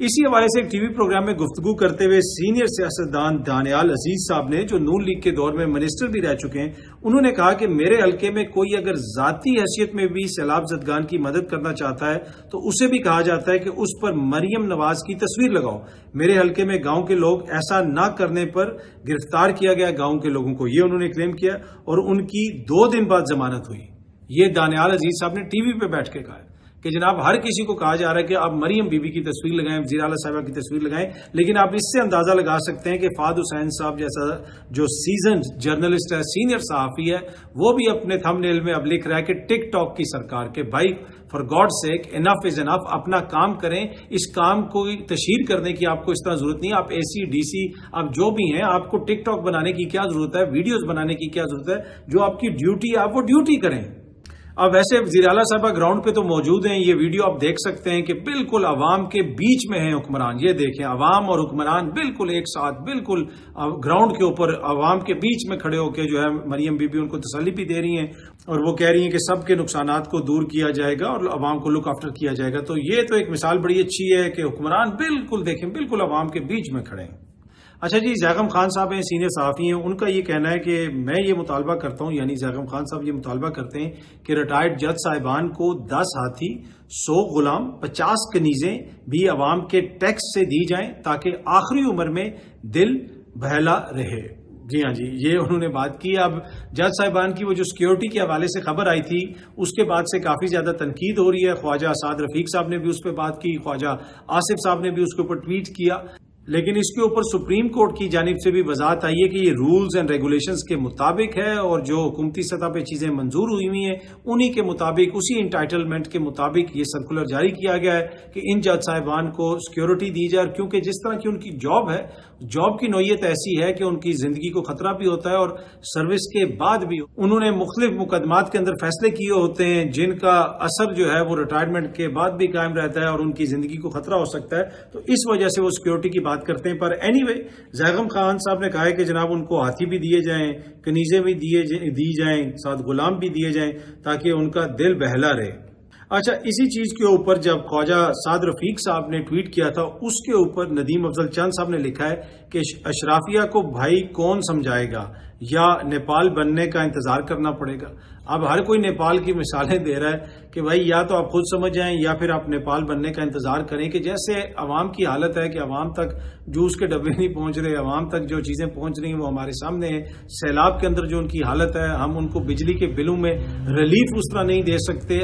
اسی حوالے سے ایک ٹی وی پروگرام میں گفتگو کرتے ہوئے سینئر سیاستدان دانیال عزیز صاحب نے، جو نون لیگ کے دور میں منسٹر بھی رہ چکے ہیں، انہوں نے کہا کہ میرے حلقے میں کوئی اگر ذاتی حیثیت میں بھی سیلاب زدگان کی مدد کرنا چاہتا ہے تو اسے بھی کہا جاتا ہے کہ اس پر مریم نواز کی تصویر لگاؤ۔ میرے حلقے میں گاؤں کے لوگ ایسا نہ کرنے پر گرفتار کیا گیا گاؤں کے لوگوں کو، یہ انہوں نے کلیم کیا اور ان کی 2 دن بعد ضمانت ہوئی۔ یہ دانیال عزیز صاحب نے ٹی وی پہ بیٹھ کے کہا کہ جناب ہر کسی کو کہا جا رہا ہے کہ آپ مریم بی بی کی تصویر لگائیں، وزیر اعلیٰ صاحبہ کی تصویر لگائیں، لیکن آپ اس سے اندازہ لگا سکتے ہیں کہ فہد حسین صاحب جیسا جو سیزنڈ جرنلسٹ ہے، سینئر صحافی ہے، وہ بھی اپنے تھم نیل میں اب لکھ رہا ہے کہ ٹک ٹاک کی سرکار کے بھائی فار گاڈ سیک انف از انف، اپنا کام کریں، اس کام کو تشہیر کرنے کی آپ کو اس طرح ضرورت نہیں ہے۔ آپ اے سی ڈی سی آپ جو بھی ہیں، آپ کو ٹک ٹاک بنانے کی کیا ضرورت ہے، ویڈیوز بنانے کی کیا ضرورت ہے؟ جو آپ کی ڈیوٹی ہے آپ وہ ڈیوٹی کریں۔ اب ویسے وزیر اعلیٰ صاحبہ گراؤنڈ پہ تو موجود ہیں، یہ ویڈیو آپ دیکھ سکتے ہیں کہ بالکل عوام کے بیچ میں ہیں حکمران، یہ دیکھیں عوام اور حکمران بالکل ایک ساتھ، بالکل گراؤنڈ کے اوپر عوام کے بیچ میں کھڑے ہو کے جو ہے مریم بی بی ان کو تسلی بھی دے رہی ہیں اور وہ کہہ رہی ہیں کہ سب کے نقصانات کو دور کیا جائے گا اور عوام کو لک آفٹر کیا جائے گا۔ تو یہ تو ایک مثال بڑی اچھی ہے کہ حکمران بالکل دیکھیں بالکل عوام کے بیچ میں کھڑے ہیں۔ اچھا جی، زیغم خان صاحب ہیں، سینئر صحافی ہیں، ان کا یہ کہنا ہے کہ میں یہ مطالبہ کرتا ہوں، یعنی زیغم خان صاحب یہ مطالبہ کرتے ہیں کہ ریٹائرڈ جج صاحبان کو 10 ہاتھی، 100 غلام، 50 کنیزیں بھی عوام کے ٹیکس سے دی جائیں تاکہ آخری عمر میں دل بہلا رہے۔ جی ہاں جی، یہ انہوں نے بات کی۔ اب جج صاحبان کی وہ جو سیکیورٹی کے حوالے سے خبر آئی تھی، اس کے بعد سے کافی زیادہ تنقید ہو رہی ہے۔ خواجہ اسعد رفیق صاحب نے بھی اس پہ بات کی، خواجہ آصف صاحب نے بھی اس کے اوپر ٹویٹ کیا، لیکن اس کے اوپر سپریم کورٹ کی جانب سے بھی وضاحت آئی ہے کہ یہ رولز اینڈ ریگولیشنز کے مطابق ہے اور جو حکومتی سطح پہ چیزیں منظور ہوئی ہیں انہی کے مطابق، اسی انٹائٹلمنٹ کے مطابق یہ سرکولر جاری کیا گیا ہے کہ ان جج صاحبان کو سیکیورٹی دی جائے، کیونکہ جس طرح کی ان کی جاب ہے، جاب کی نوعیت ایسی ہے کہ ان کی زندگی کو خطرہ بھی ہوتا ہے اور سروس کے بعد بھی انہوں نے مختلف مقدمات کے اندر فیصلے کیے ہوتے ہیں جن کا اثر جو ہے وہ ریٹائرمنٹ کے بعد بھی قائم رہتا ہے اور ان کی زندگی کو خطرہ ہو سکتا ہے، تو اس وجہ سے وہ سیکیورٹی کی بات کرتے ہیں۔ پر اینی وے زیغم خان صاحب نے کہا ہے کہ جناب ان کو ہاتھی بھی دیے جائیں، کنیزیں بھی دی جائیں، ساتھ غلام بھی دیے جائیں تاکہ ان کا دل بہلا رہے۔ اچھا، اسی چیز کے اوپر جب خواجہ سعد رفیق صاحب نے ٹویٹ کیا تھا، اس کے اوپر ندیم افضل چند صاحب نے لکھا ہے کہ اشرافیہ کو بھائی کون سمجھائے گا، یا نیپال بننے کا انتظار کرنا پڑے گا۔ اب ہر کوئی نیپال کی مثالیں دے رہا ہے کہ بھائی یا تو آپ خود سمجھ جائیں یا پھر آپ نیپال بننے کا انتظار کریں، کہ جیسے عوام کی حالت ہے کہ عوام تک جوس کے ڈبے نہیں پہنچ رہے، عوام تک جو چیزیں پہنچ رہی ہیں وہ ہمارے سامنے ہیں۔ سیلاب کے اندر جو ان کی حالت ہے، ہم ان کو بجلی کے بلوں میں ریلیف اس طرح نہیں دے سکتے،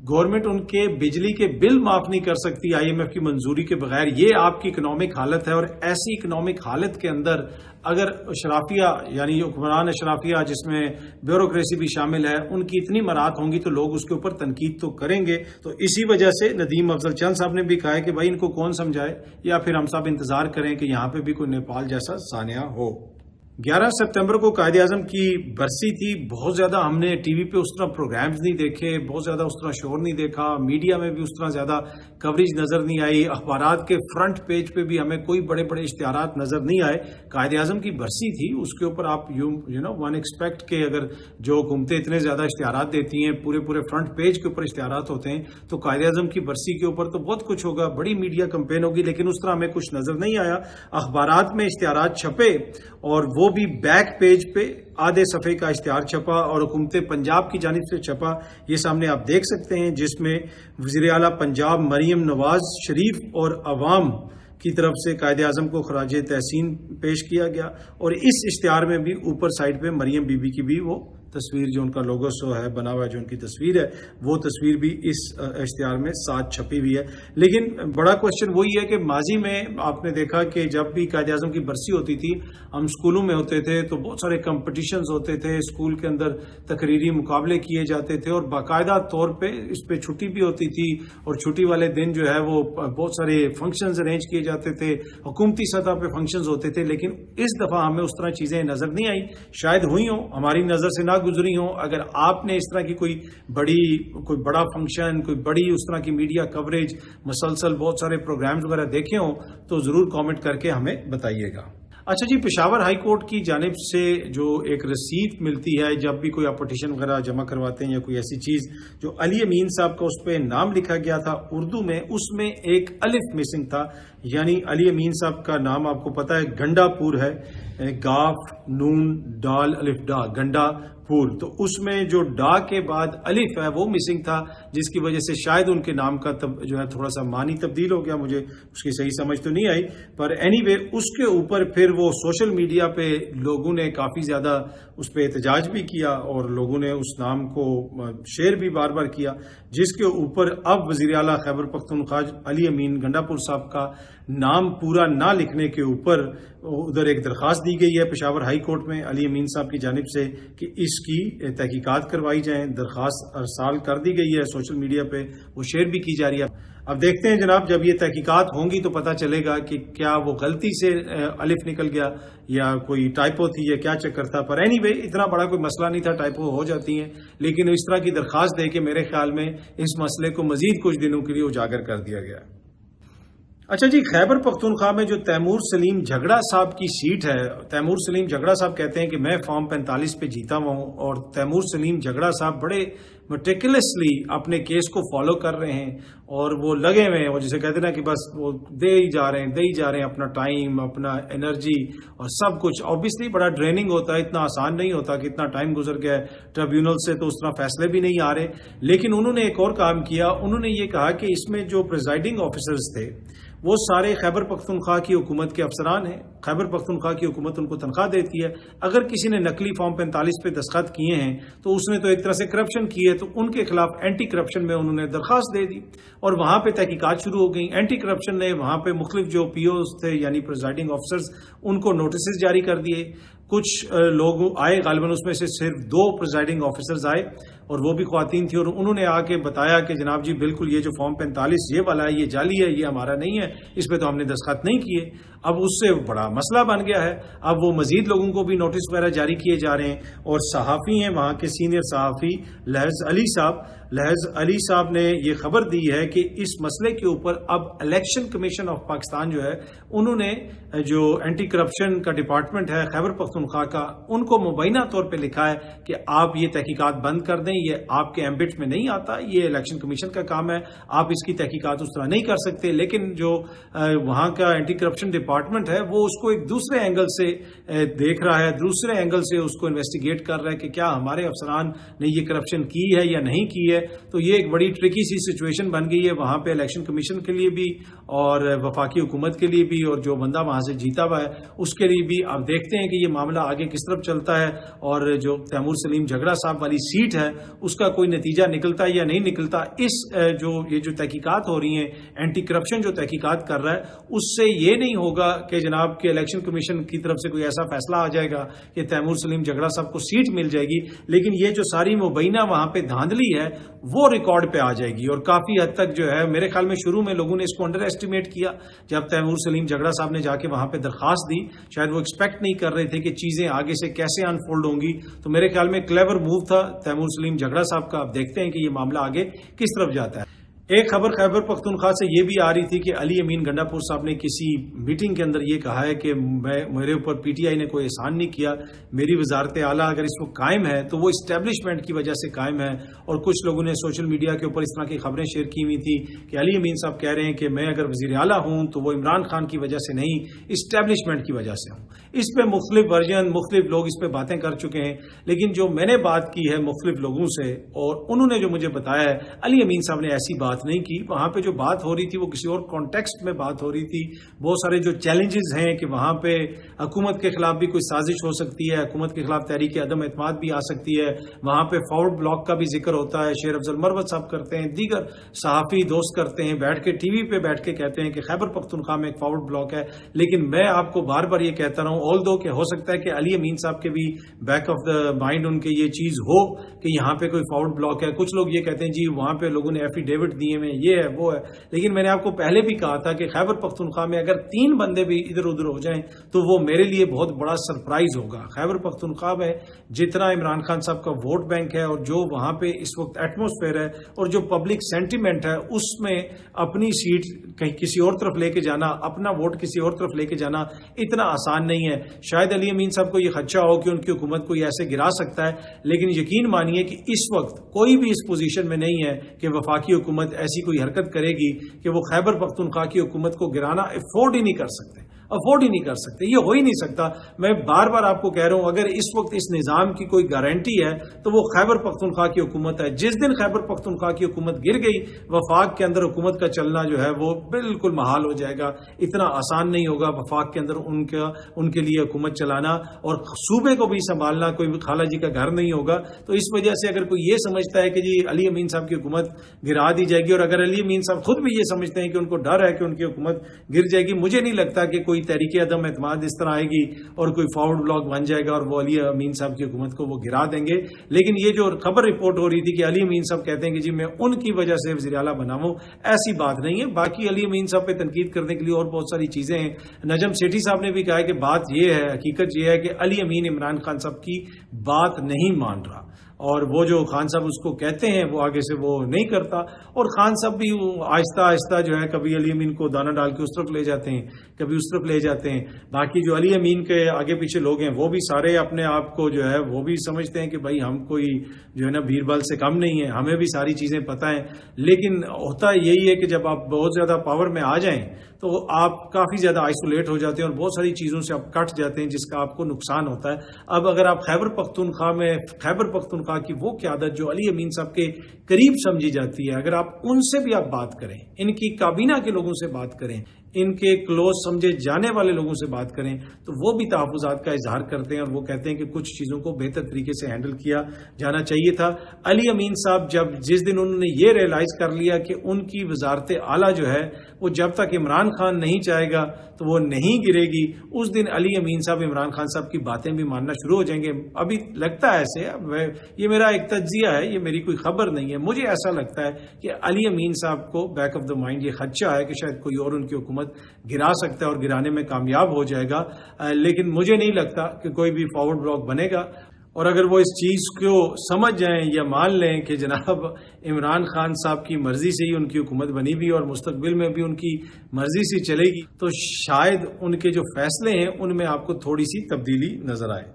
گورنمنٹ ان کے بجلی کے بل معاف نہیں کر سکتی IMF کی منظوری کے بغیر۔ یہ آپ کی اکنامک حالت ہے، اور ایسی اکنامک حالت کے اندر اگر اشرافیہ یعنی حکمران اشرافیہ جس میں بیوروکریسی بھی شامل ہے، ان کی اتنی مراعات ہوں گی تو لوگ اس کے اوپر تنقید تو کریں گے۔ تو اسی وجہ سے ندیم افضل چند صاحب نے بھی کہا ہے کہ بھائی ان کو کون سمجھائے، یا پھر ہم سب انتظار کریں کہ یہاں پہ بھی کوئی نیپال جیسا سانحہ ہو۔ 11 ستمبر کو قائد اعظم کی برسی تھی، بہت زیادہ ہم نے ٹی وی پہ اس طرح پروگرامز نہیں دیکھے، بہت زیادہ اس طرح شور نہیں دیکھا، میڈیا میں بھی اس طرح زیادہ کوریج نظر نہیں آئی، اخبارات کے فرنٹ پیج پہ بھی ہمیں کوئی بڑے بڑے اشتہارات نظر نہیں آئے۔ قائد اعظم کی برسی تھی، اس کے اوپر آپ ون ایکسپیکٹ کہ اگر جو حکومتیں اتنے زیادہ اشتہارات دیتی ہیں، پورے فرنٹ پیج کے اوپر اشتہارات ہوتے ہیں، تو قائد اعظم کی برسی کے اوپر تو بہت کچھ ہوگا، بڑی میڈیا کمپین ہوگی، لیکن اس طرح ہمیں کچھ نظر نہیں آیا۔ اخبارات میں اشتہارات چھپے اور وہ بھی بیک پیج پہ آدھے صفحے کا اشتہار چھپا اور حکومت پنجاب کی جانب سے چھپا، یہ سامنے آپ دیکھ سکتے ہیں، جس میں وزیر اعلیٰ پنجاب مریم نواز شریف اور عوام کی طرف سے قائد اعظم کو خراج تحسین پیش کیا گیا، اور اس اشتہار میں بھی اوپر سائڈ پہ مریم بی بی کی بھی وہ تصویر جو ان کا لوگو سو ہے بنا ہوا ہے، جو ان کی تصویر ہے، وہ تصویر بھی اس اشتہار میں ساتھ چھپی ہوئی ہے۔ لیکن بڑا کوشچن وہی ہے کہ ماضی میں آپ نے دیکھا کہ جب بھی قائد اعظم کی برسی ہوتی تھی، ہم اسکولوں میں ہوتے تھے تو بہت سارے کمپٹیشنز ہوتے تھے، اسکول کے اندر تقریری مقابلے کیے جاتے تھے، اور باقاعدہ طور پہ اس پہ چھٹی بھی ہوتی تھی، اور چھٹی والے دن جو ہے وہ بہت سارے فنکشنز ارینج کیے جاتے تھے، حکومتی سطح پہ فنکشنز ہوتے تھے، لیکن اس دفعہ ہمیں اس طرح چیزیں نظر نہیں آئی، شاید ہوئی ہوں، ہماری نظر سے نہ گزری ہوں۔ اگر آپ نے اس طرح کی کوئی بڑا فنکشن، کوئی بڑی اس طرح کی میڈیا کوریج، مسلسل بہت سارے پروگرامز وغیرہ دیکھے ہوں تو ضرور کامنٹ کر کے ہمیں بتائیے گا۔ اچھا جی، پشاور ہائی کورٹ کی جانب سے جو ایک رسید ملتی ہے جب بھی کوئی آپ پٹیشن وغیرہ جمع کرواتے ہیں یا کوئی ایسی چیز، جو علی امین صاحب کا اس پہ نام لکھا گیا تھا اردو میں، اس میں ایک الف مسنگ تھا. یعنی علی امین صاحب کا نام آپ کو پتا ہے گنڈا پور ہے، گاف نون ڈال الف ڈا، گنڈا پور. تو اس میں جو ڈا کے بعد الف ہے وہ مسنگ تھا، جس کی وجہ سے شاید ان کے نام کا جو ہے تھوڑا سا معنی تبدیل ہو گیا. مجھے اس کی صحیح سمجھ تو نہیں آئی، پر اینی وے اس کے اوپر پھر وہ سوشل میڈیا پہ لوگوں نے کافی زیادہ اس پہ احتجاج بھی کیا اور لوگوں نے اس نام کو شیئر بھی بار بار کیا، جس کے اوپر اب وزیر اعلیٰ خیبر پختونخوا علی امین گنڈا پور صاحب کا نام پورا نہ لکھنے کے اوپر ادھر ایک درخواست دی گئی ہے پشاور ہائی کورٹ میں علی امین صاحب کی جانب سے کہ اس کی تحقیقات کروائی جائیں. درخواست ارسال کر دی گئی ہے، سوشل میڈیا پہ وہ شیئر بھی کی جا رہی ہے. اب دیکھتے ہیں جناب، جب یہ تحقیقات ہوں گی تو پتہ چلے گا کہ کیا وہ غلطی سے الف نکل گیا یا کوئی ٹائپو تھی یا کیا چکر تھا. پر اینی وے اتنا بڑا کوئی مسئلہ نہیں تھا، ٹائپو ہو جاتی ہیں، لیکن اس طرح کی درخواست دے کے میرے خیال میں اس مسئلے کو مزید کچھ دنوں کے لیے اجاگر کر دیا گیا. اچھا جی، خیبر پختونخوا میں جو تیمور سلیم جھگڑا صاحب کی سیٹ ہے، تیمور سلیم جھگڑا صاحب کہتے ہیں کہ میں فارم 45 پہ جیتا ہوں، اور تیمور سلیم جھگڑا صاحب بڑے میٹیکولسلی اپنے کیس کو فالو کر رہے ہیں اور وہ لگے ہوئے ہیں، وہ جسے کہتے ہیں نا کہ بس وہ دے ہی جا رہے ہیں اپنا ٹائم، اپنا انرجی اور سب کچھ. آبویسلی بڑا ڈریننگ ہوتا ہے، اتنا آسان نہیں ہوتا کہ اتنا ٹائم گزر گیا ہے ٹریبیونل سے تو اس طرح فیصلے بھی نہیں آ رہے. لیکن انہوں نے ایک اور کام کیا، انہوں نے یہ کہا کہ اس میں جو پریزائڈنگ آفیسرز تھے وہ سارے خیبر پختونخوا کی حکومت کے افسران ہیں. خیبر پختونخوا کی حکومت ان کو تنخواہ دیتی ہے. اگر کسی نے نقلی فارم 45 پہ دستخط کیے ہیں تو اس نے تو ایک طرح سے کرپشن کی ہے، تو ان کے خلاف اینٹی کرپشن میں انہوں نے درخواست دے دی اور وہاں پہ تحقیقات شروع ہو گئی. اینٹی کرپشن نے وہاں پہ مختلف جو پی اوز تھے یعنی پریزائڈنگ آفیسرز، ان کو نوٹسز جاری کر دیے. کچھ لوگ آئے، غالباً اس میں سے صرف 2 پریزائڈنگ آفیسرز آئے اور وہ بھی خواتین تھی، اور انہوں نے آ کے بتایا کہ جناب جی بالکل یہ جو فارم 45 یہ والا ہے یہ جعلی ہے، یہ ہمارا نہیں ہے، اس پہ تو ہم نے دستخط نہیں کیے. اب اس سے بڑا مسئلہ بن گیا ہے. اب وہ مزید لوگوں کو بھی نوٹس وغیرہ جاری کیے جا رہے ہیں. اور صحافی ہیں وہاں کے سینئر صحافی لحظ علی صاحب نے یہ خبر دی ہے کہ اس مسئلے کے اوپر اب الیکشن کمیشن آف پاکستان جو ہے، انہوں نے جو اینٹی کرپشن کا ڈپارٹمنٹ ہے خیبر پختونخوا کا، ان کو مبینہ طور پہ لکھا ہے کہ آپ یہ تحقیقات بند کر دیں، یہ آپ کے ایمبٹ میں نہیں آتا، یہ الیکشن کمیشن کا کام ہے، آپ اس کی تحقیقات اس طرح نہیں کر سکتے. لیکن جو وہاں کا اینٹی کرپشن ڈپارٹمنٹ ہے وہ اس کو ایک دوسرے اینگل سے دیکھ رہا ہے، دوسرے اینگل سے اس کو انویسٹیگیٹ کر رہا ہے کہ کیا ہمارے افسران نے یہ کرپشن کی ہے یا نہیں کی ہے. تو یہ ایک بڑی ٹرکی سی سچویشن بن گئی ہے وہاں پہ الیکشن کمیشن کے لیے بھی اور وفاقی حکومت کے لیے بھی، اور جو بندہ وہاں سے جیتا ہوا ہے اس کے لیے بھی. اب دیکھتے ہیں کہ یہ معاملہ آگے کس طرف چلتا ہے اور جو تیمور سلیم جھگڑا صاحب والی سیٹ ہے اس کا کوئی نتیجہ نکلتا ہے یا نہیں نکلتا. اس یہ جو تحقیقات ہو رہی ہیں، اینٹی کرپشن جو تحقیقات کر رہا ہے، اس سے یہ نہیں ہوگا کہ جناب کے الیکشن کمیشن کی طرف سے کوئی ایسا فیصلہ آ جائے گا کہ تیمور سلیم جھگڑا صاحب کو سیٹ مل جائے گی. لیکن یہ جو ساری مبینہ وہاں پہ دھاندلی ہے وہ ریکارڈ پہ آ جائے گی. اور کافی حد تک جو ہے میرے خیال میں شروع میں لوگوں نے اس کو انڈر ایسٹیمیٹ کیا جب تیمور سلیم جھگڑا صاحب نے جا کے وہاں پہ درخواست دی. شاید وہ ایکسپیکٹ نہیں کر رہے تھے کہ چیزیں آگے سے کیسے انفولڈ ہوں گی. تو میرے خیال میں کلیور موو تھا تیمور سلیم جھگڑا صاحب کا. اب دیکھتے ہیں کہ یہ معاملہ آگے کس طرف جاتا ہے. ایک خبر خیبر پختونخوا سے یہ بھی آ رہی تھی کہ علی امین گنڈا پور صاحب نے کسی میٹنگ کے اندر یہ کہا ہے کہ میرے اوپر پی ٹی آئی نے کوئی احسان نہیں کیا، میری وزارت اعلیٰ اگر اس وقت قائم ہے تو وہ اسٹیبلشمنٹ کی وجہ سے قائم ہے. اور کچھ لوگوں نے سوشل میڈیا کے اوپر اس طرح کی خبریں شیئر کی ہوئی تھی کہ علی امین صاحب کہہ رہے ہیں کہ میں اگر وزیر اعلیٰ ہوں تو وہ عمران خان کی وجہ سے نہیں، اسٹیبلشمنٹ کی وجہ سے ہوں. اس پہ مختلف ورژن، مختلف لوگ اس پہ باتیں کر چکے ہیں. لیکن جو میں نے بات کی ہے مختلف لوگوں سے اور انہوں نے جو مجھے بتایا ہے، علی امین صاحب نے ایسی بات نہیں کی. وہاں پہ جو بات ہو رہی تھی وہ کسی اور کانٹیکسٹ میں بات ہو رہی تھی. بہت سارے جو چیلنجز ہیں کہ وہاں پہ حکومت کے خلاف بھی کوئی سازش ہو سکتی ہے، حکومت کے خلاف تحریک عدم اعتماد بھی آ سکتی ہے. وہاں پہ فارورڈ بلاک کا بھی ذکر ہوتا ہے، شیر افضل مروت صاحب کرتے ہیں، دیگر صحافی دوست کرتے ہیں، بیٹھ کے ٹی وی پہ بیٹھ کے کہتے ہیں کہ خیبر پختونخوا میں ایک فارورڈ بلاک ہے. لیکن میں آپ کو بار بار یہ کہتا رہا ہوں، آل دو کہ ہو سکتا ہے کہ علی امین صاحب کے بھی back of the mind in کے یہ چیز ہو کہ یہاں پہ کوئی فارورڈ بلاک ہے. کچھ لوگ یہ کہتے ہیں جی وہاں پہ لوگوں نے ایفیڈیوٹ دیے ہوئے ہیں، یہ ہے وہ ہے. لیکن میں نے آپ کو پہلے بھی کہا تھا کہ خیبر پختونخوا میں اگر 3 بندے بھی ادھر ادھر ہو جائیں تو وہ میرے لیے بہت بڑا سرپرائز ہوگا. خیبر پختونخوا میں جتنا عمران خان صاحب کا ووٹ بینک ہے اور جو وہاں پہ اس وقت ایٹماسفیئر ہے اور جو پبلک سینٹیمنٹ ہے، اس میں اپنی سیٹ کہیں کسی اور طرف لے کے جانا، اپنا ووٹ کسی اور طرف لے کے جانا اتنا آسان نہیں ہے. شاید علی امین صاحب کو یہ خدشہ ہو کہ ان کی حکومت کو یہ ایسے گرا سکتا ہے، لیکن یقین مانیے کہ اس وقت کوئی بھی اس پوزیشن میں نہیں ہے کہ وفاقی حکومت ایسی کوئی حرکت کرے گی کہ وہ خیبر پختونخوا کی حکومت کو گرانا افورڈ ہی نہیں کر سکتے، افورڈ ہی نہیں کر سکتے. یہ ہو ہی نہیں سکتا. میں بار بار آپ کو کہہ رہا ہوں، اگر اس وقت اس نظام کی کوئی گارنٹی ہے تو وہ خیبر پختونخوا کی حکومت ہے. جس دن خیبر پختونخوا کی حکومت گر گئی، وفاق کے اندر حکومت کا چلنا جو ہے وہ بالکل محال ہو جائے گا. اتنا آسان نہیں ہوگا وفاق کے اندر ان کے لیے حکومت چلانا، اور صوبے کو بھی سنبھالنا کوئی خالہ جی کا گھر نہیں ہوگا. تو اس وجہ سے اگر کوئی یہ سمجھتا ہے کہ جی علی امین صاحب کی حکومت گرا دی جائے گی، اور اگر علی امین صاحب خود بھی یہ سمجھتے ہیں کہ ان کو ڈر ہے کہ ان کی حکومت گر جائے گی، مجھے نہیں لگتا کہ کوئی تحریک عدم اعتماد اس طرح آئے گی اور کوئی فارورڈ بلاک بن جائے گا اور وہ علی امین صاحب کی حکومت کو وہ گرا دیں گے. لیکن یہ جو خبر رپورٹ ہو رہی تھی کہ علی امین صاحب کہتے ہیں کہ جی میں ان کی وجہ سے وزیر اعلیٰ بنا ہوں، ایسی بات نہیں ہے. باقی علی امین صاحب پہ تنقید کرنے کے لیے اور بہت ساری چیزیں ہیں. نجم سیٹھی صاحب نے بھی کہا ہے کہ بات یہ ہے، حقیقت یہ ہے کہ علی امین عمران خان صاحب کی بات نہیں مان رہا، اور وہ جو خان صاحب اس کو کہتے ہیں وہ آگے سے وہ نہیں کرتا. اور خان صاحب بھی آہستہ آہستہ جو ہے کبھی علی امین کو دانہ ڈال کے اس طرف لے جاتے ہیں، کبھی اس طرف لے جاتے ہیں. باقی جو علی امین کے آگے پیچھے لوگ ہیں وہ بھی سارے اپنے آپ کو جو ہے وہ بھی سمجھتے ہیں کہ بھائی ہم کوئی جو ہے نا بیربل سے کم نہیں ہے، ہمیں بھی ساری چیزیں پتہ ہیں. لیکن ہوتا یہی ہے کہ جب آپ بہت زیادہ پاور میں آ جائیں تو آپ کافی زیادہ آئسولیٹ ہو جاتے ہیں اور بہت ساری چیزوں سے آپ کٹ جاتے ہیں جس کا آپ کو نقصان ہوتا ہے. اب اگر آپ خیبر پختونخوا کی وہ قیادت جو علی امین صاحب کے قریب سمجھی جاتی ہے، اگر آپ ان سے بھی آپ بات کریں، ان کی کابینہ کے لوگوں سے بات کریں، ان کے کلوز سمجھے جانے والے لوگوں سے بات کریں، تو وہ بھی تحفظات کا اظہار کرتے ہیں اور وہ کہتے ہیں کہ کچھ چیزوں کو بہتر طریقے سے ہینڈل کیا جانا چاہیے تھا. علی امین صاحب جس دن انہوں نے یہ ریئلائز کر لیا کہ ان کی وزارت اعلیٰ جو ہے وہ جب تک عمران خان نہیں چاہے گا تو وہ نہیں گرے گی، اس دن علی امین صاحب عمران خان صاحب کی باتیں بھی ماننا شروع ہو جائیں گے. ابھی لگتا ہے ایسے، یہ میرا ایک تجزیہ ہے، یہ میری کوئی خبر نہیں ہے، مجھے ایسا لگتا ہے کہ علی امین صاحب کو بیک آف دا مائنڈ یہ خدشہ ہے کہ شاید کوئی اور ان کی حکومت گرا سکتا ہے اور گرانے میں کامیاب ہو جائے گا. لیکن مجھے نہیں لگتا کہ کوئی بھی فارورڈ بلاک بنے گا. اور اگر وہ اس چیز کو سمجھ جائیں یا مان لیں کہ جناب عمران خان صاحب کی مرضی سے ہی ان کی حکومت بنی بھی اور مستقبل میں بھی ان کی مرضی سے چلے گی، تو شاید ان کے جو فیصلے ہیں ان میں آپ کو تھوڑی سی تبدیلی نظر آئے.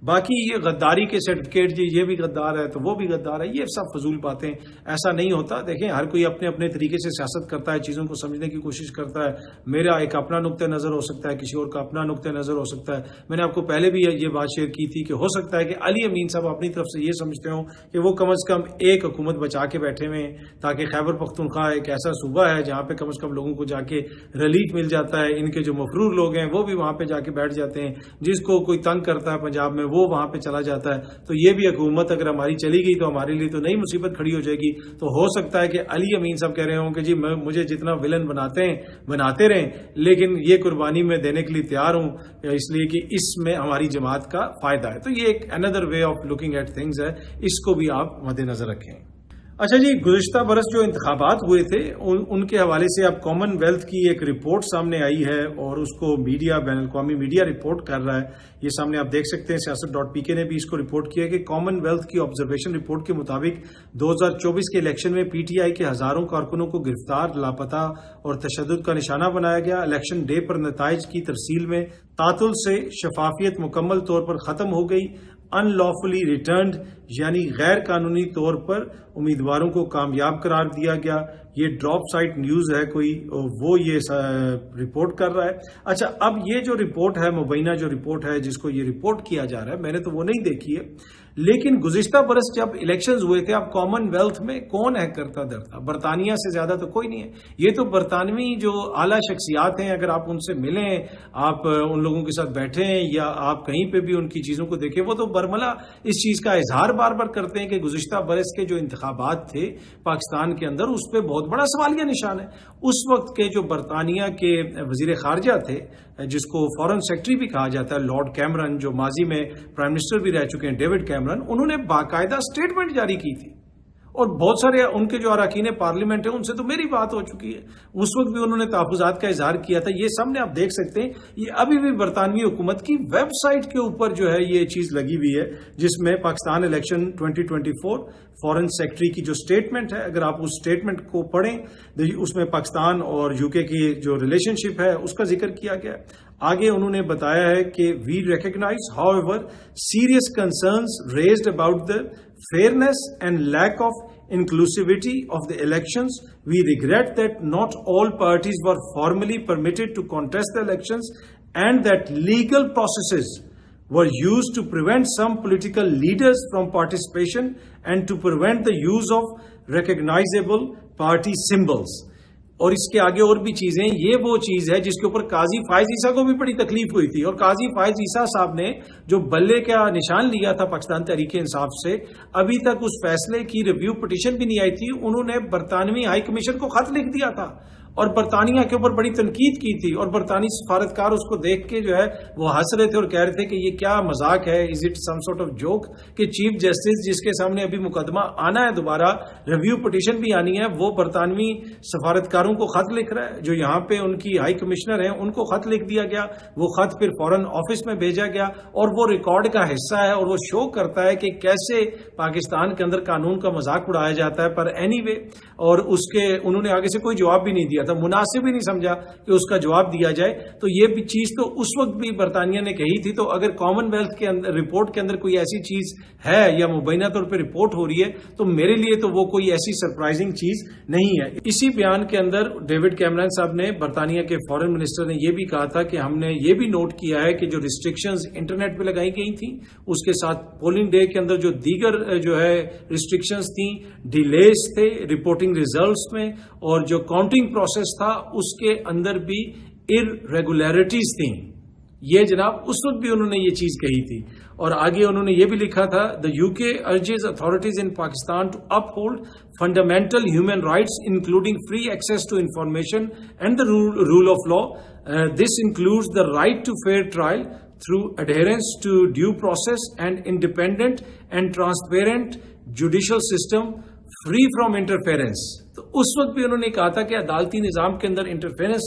باقی یہ غداری کے سرٹیفکیٹ جی یہ بھی غدار ہے تو وہ بھی غدار ہے، یہ سب فضول باتیں. ایسا نہیں ہوتا. دیکھیں ہر کوئی اپنے اپنے طریقے سے سیاست کرتا ہے، چیزوں کو سمجھنے کی کوشش کرتا ہے. میرا ایک اپنا نقطہ نظر ہو سکتا ہے، کسی اور کا اپنا نقطہ نظر ہو سکتا ہے. میں نے آپ کو پہلے بھی یہ بات شیئر کی تھی کہ ہو سکتا ہے کہ علی امین صاحب اپنی طرف سے یہ سمجھتے ہوں کہ وہ کم از کم ایک حکومت بچا کے بیٹھے ہوئے ہیں، تاکہ خیبر پختونخوا ایک ایسا صوبہ ہے جہاں پہ کم از کم لوگوں کو جا کے ریلیف مل جاتا ہے. ان کے جو مفرور لوگ ہیں وہ بھی وہاں پہ جا کے بیٹھ جاتے ہیں، جس کو کوئی تنگ کرتا ہے پنجاب میں وہ وہاں پہ چلا جاتا ہے. تو یہ بھی حکومت اگر ہماری چلی گئی تو ہمارے لیے تو نئی مصیبت کھڑی ہو جائے گی. تو ہو سکتا ہے کہ علی امین صاحب کہہ رہے ہوں کہ جی مجھے جتنا ولن بناتے رہیں، لیکن یہ قربانی میں دینے کے لیے تیار ہوں، اس لیے کہ اس میں ہماری جماعت کا فائدہ ہے. تو یہ ایک اندر way of looking at things ہے، اس کو بھی آپ مد نظر رکھیں. اچھا جی، گزشتہ برس جو انتخابات ہوئے تھے ان کے حوالے سے اب کامن ویلتھ کی ایک رپورٹ سامنے آئی ہے اور اس کو میڈیا، بین الاقوامی میڈیا رپورٹ کر رہا ہے. یہ سامنے آپ دیکھ سکتے ہیں، سیاست.pk نے بھی اس کو رپورٹ کیا کہ کامن ویلتھ کی آبزرویشن رپورٹ کے مطابق 2024 کے الیکشن میں پی ٹی آئی کے ہزاروں کارکنوں کو گرفتار، لاپتہ اور تشدد کا نشانہ بنایا گیا. الیکشن ڈے پر نتائج کی ترسیل میں تعطل سے شفافیت مکمل طور پر ختم ہو گئی. ان لافلی ریٹرنڈ یعنی غیر قانونی طور پر امیدواروں کو کامیاب قرار دیا گیا. یہ ڈراپ سائٹ نیوز ہے کوئی، وہ یہ رپورٹ کر رہا ہے. اچھا، اب یہ جو رپورٹ ہے، مبینہ جو رپورٹ ہے جس کو یہ رپورٹ کیا جا رہا ہے، میں نے تو وہ نہیں دیکھی ہے، لیکن گزشتہ برس جب الیکشنز ہوئے تھے، اب کامن ویلتھ میں کون ہے کرتا درتا؟ برطانیہ سے زیادہ تو کوئی نہیں ہے. یہ تو برطانوی جو اعلیٰ شخصیات ہیں، اگر آپ ان سے ملیں، آپ ان لوگوں کے ساتھ بیٹھیں یا آپ کہیں پہ بھی ان کی چیزوں کو دیکھیں، وہ تو برملا اس چیز کا اظہار بار بار کرتے ہیں کہ گزشتہ برس کے جو انتخابات تھے پاکستان کے اندر، اس پہ بہت بڑا سوالیہ نشان ہے. اس وقت کے جو برطانیہ کے وزیر خارجہ تھے، جس کو فارن سیکرٹری بھی کہا جاتا ہے، لارڈ کیمرن، جو ماضی میں پرائم منسٹر بھی رہ چکے ہیں، ڈیوڈ کیمرن، انہوں نے باقاعدہ سٹیٹمنٹ جاری کی تھی اور بہت سارے ان کے جو اراکین پارلیمنٹ ہیں ان سے تو میری بات ہو چکی ہے، اس وقت بھی انہوں نے تحفظات کا اظہار کیا تھا. یہ سامنے آپ دیکھ سکتے ہیں، یہ ابھی بھی برطانوی حکومت کی ویب سائٹ کے اوپر جو ہے یہ چیز لگی ہوئی ہے، جس میں پاکستان الیکشن 2024 فارن سیکرٹری کی جو سٹیٹمنٹ ہے، اگر آپ اس سٹیٹمنٹ کو پڑھیں اس میں پاکستان اور یو کے کی جو ریلیشن شپ ہے اس کا ذکر کیا گیا ہے. آگے انہوں نے بتایا ہے کہ we recognise however serious concerns raised about the fairness and lack of inclusivity of the elections. We regret that not all parties were formally permitted to contest the elections and that legal processes were used to prevent some political leaders from participation and to prevent the use of recognizable party symbols. اور اس کے آگے اور بھی چیزیں، یہ وہ چیز ہے جس کے اوپر قاضی فائز عیسیٰ کو بھی بڑی تکلیف ہوئی تھی، اور قاضی فائز عیسیٰ صاحب نے جو بلے کا نشان لیا تھا پاکستان تحریک انصاف سے، ابھی تک اس فیصلے کی ریویو پٹیشن بھی نہیں آئی تھی. انہوں نے برطانوی ہائی کمیشن کو خط لکھ دیا تھا اور برطانیہ کے اوپر بڑی تنقید کی تھی، اور برطانوی سفارتکار اس کو دیکھ کے جو ہے وہ ہنس رہے تھے اور کہہ رہے تھے کہ یہ کیا مذاق ہے، is it some sort of joke, کہ چیف جسٹس جس کے سامنے ابھی مقدمہ آنا ہے، دوبارہ ریویو پٹیشن بھی آنی ہے، وہ برطانوی سفارتکاروں کو خط لکھ رہا ہے. جو یہاں پہ ان کی ہائی کمشنر ہیں ان کو خط لکھ دیا گیا، وہ خط پھر فورن آفس میں بھیجا گیا اور وہ ریکارڈ کا حصہ ہے، اور وہ شو کرتا ہے کہ کیسے پاکستان کے اندر قانون کا مذاق اڑایا جاتا ہے. پر اینی وے، اور اس کے انہوں نے آگے سے کوئی جواب بھی نہیں دیا تھا، مناسب ہی نہیں سمجھا کہ اس کا جواب دیا جائے. تو یہ بھی چیز تو اس وقت بھی برطانیہ نے کہی تھی. تو اگر کامن ویلتھ کے اندر رپورٹ کے اندر کوئی ایسی چیز ہے یا مبینہ طور پہ رپورٹ ہو رہی ہے تو میرے لیے تو وہ کوئی ایسی سرپرائزنگ چیز نہیں ہے. اسی بیان کے اندر ڈیوڈ کیمرن صاحب نے، برطانیہ کے فارن منسٹر نے، یہ بھی کہا تھا کہ ہم نے یہ بھی نوٹ کیا ہے کہ جو ریسٹرکشنز انٹرنیٹ پہ لگائی گئی تھیں اس کے ساتھ پولنگ ڈے کے اندر جو دیگر جو ہے ریسٹرکشنز تھیں، ڈیلیز تھے رپورٹنگ ریزلٹس میں، اور جو کاؤنٹنگ پروسیس تھا اس کے اندر بھی irregularities تھیں. یہ جناب اس وقت بھی انہوں نے یہ چیز کہی تھی. اور آگے انہوں نے یہ بھی لکھا تھا، the UK urges authorities in Pakistan to uphold fundamental human rights including free access to information and the rule of law. This includes the right to fair trial through adherence to due process and independent and transparent judicial system free from interference. تو اس وقت بھی انہوں نے کہا تھا کہ عدالتی نظام کے اندر انٹرفیرنس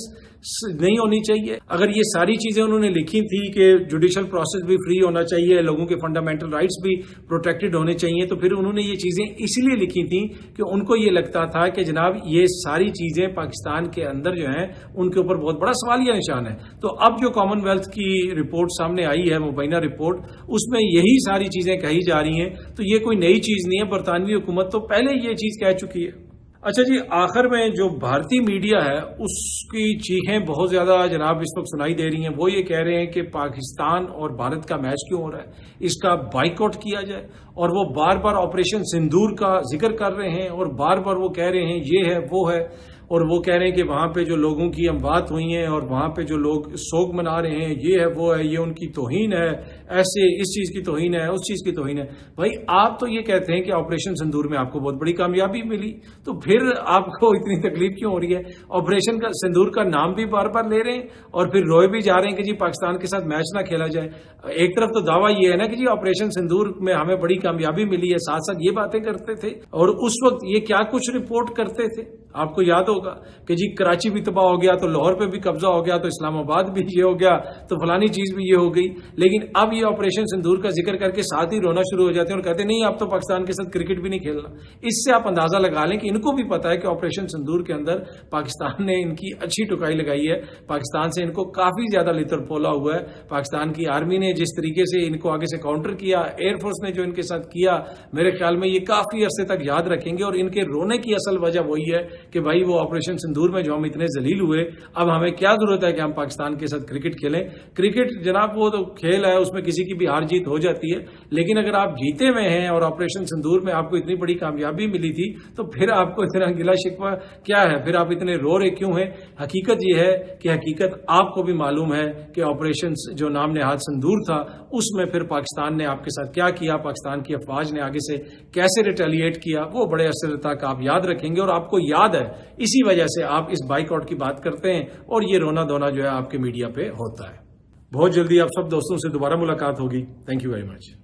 نہیں ہونی چاہیے. اگر یہ ساری چیزیں انہوں نے لکھی تھی کہ جوڈیشل پروسیس بھی فری ہونا چاہیے، لوگوں کے فنڈامنٹل رائٹس بھی پروٹیکٹڈ ہونے چاہیے، تو پھر انہوں نے یہ چیزیں اس لیے لکھی تھیں کہ ان کو یہ لگتا تھا کہ جناب یہ ساری چیزیں پاکستان کے اندر جو ہیں ان کے اوپر بہت بڑا سوالیہ نشان ہے. تو اب جو کامن ویلتھ کی رپورٹ سامنے آئی ہے، مبینہ رپورٹ، اس میں یہی ساری چیزیں کہی جا رہی ہیں. تو یہ کوئی نئی چیز نہیں ہے، برطانوی حکومت تو پہلے یہ چیز کہہ چکی ہے. اچھا جی، آخر میں جو بھارتی میڈیا ہے اس کی چیخیں بہت زیادہ جناب اس وقت سنائی دے رہی ہیں. وہ یہ کہہ رہے ہیں کہ پاکستان اور بھارت کا میچ کیوں ہو رہا ہے، اس کا بائیکاٹ کیا جائے. اور وہ بار بار آپریشن سندور کا ذکر کر رہے ہیں اور بار بار وہ کہہ رہے ہیں یہ ہے وہ ہے، اور وہ کہہ رہے ہیں کہ وہاں پہ جو لوگوں کی اموات ہوئی ہیں اور وہاں پہ جو لوگ سوگ منا رہے ہیں یہ ہے وہ ہے، یہ ان کی توہین ہے، ایسے اس چیز کی توہین ہے، اس چیز کی توہین ہے. بھائی آپ تو یہ کہتے ہیں کہ آپریشن سندور میں آپ کو بہت بڑی کامیابی ملی، تو پھر آپ کو اتنی تکلیف کیوں ہو رہی ہے؟ آپریشن کا سندور کا نام بھی بار بار لے رہے ہیں اور پھر روئے بھی جا رہے ہیں کہ جی پاکستان کے ساتھ میچ نہ کھیلا جائے. ایک طرف تو دعویٰ یہ ہے نا کہ جی آپریشن سندور میں ہمیں بڑی کامیابی ملی ہے، ساتھ ساتھ یہ باتیں کرتے تھے. اور اس وقت یہ کیا کچھ رپورٹ کرتے تھے، آپ کو یاد ہوگا کہ جی کراچی بھی تباہ ہو گیا، تو لاہور پہ بھی قبضہ ہو گیا، تو اسلام آباد بھی یہ ہو گیا، تو فلانی چیز بھی یہ ہو گئی. لیکن اب یہ آپریشن سندور کا ذکر کر کے ساتھ ہی رونا شروع ہو جاتے ہیں اور کہتے ہیں نہیں اب تو پاکستان کے ساتھ کرکٹ بھی نہیں کھیلنا. اس سے آپ اندازہ لگا لیں کہ ان کو بھی پتا ہے کہ آپریشن سندور کے اندر پاکستان نے ان کی اچھی ٹکائی لگائی ہے، پاکستان سے ان کو کافی زیادہ لطر پولا ہوا ہے. پاکستان کی آرمی نے جس طریقے سے ان کو آگے سے کاؤنٹر کیا، ایئر فورس نے جو ان کے ساتھ کیا، میرے خیال میں یہ کافی عرصے تک یاد رکھیں گے. اور ان کے رونے کی اصل وجہ وہی ہے کہ بھائی وہ آپریشن سندور میں جو ہم اتنے ذلیل ہوئے، اب ہمیں کیا ضرورت ہے کہ ہم پاکستان کے ساتھ کرکٹ کھیلیں. کرکٹ جناب وہ تو کھیل ہے، اس میں کسی کی بھی ہار جیت ہو جاتی ہے، لیکن اگر آپ جیتے ہوئے ہیں اور آپریشن سندور میں آپ کو اتنی بڑی کامیابی ملی تھی تو پھر آپ کو اتنا گلا شکوہ کیا ہے؟ پھر آپ اتنے رو رہے کیوں ہیں؟ حقیقت یہ ہے کہ حقیقت آپ کو بھی معلوم ہے کہ آپریشن جو نام نہاد سندور تھا اس میں پھر پاکستان نے آپ کے ساتھ کیا کیا، پاکستان کی افواج نے آگے سے کیسے ریٹیلیٹ کیا، وہ بڑے عرصے تک آپ یاد رکھیں گے. اور آپ کو یاد ہے، اسی وجہ سے آپ اس بائیک آؤٹ کی بات کرتے ہیں اور یہ رونا دھونا جو ہے آپ کے میڈیا پہ ہوتا ہے. بہت جلدی آپ سب دوستوں سے دوبارہ ملاقات ہوگی. Thank you very much.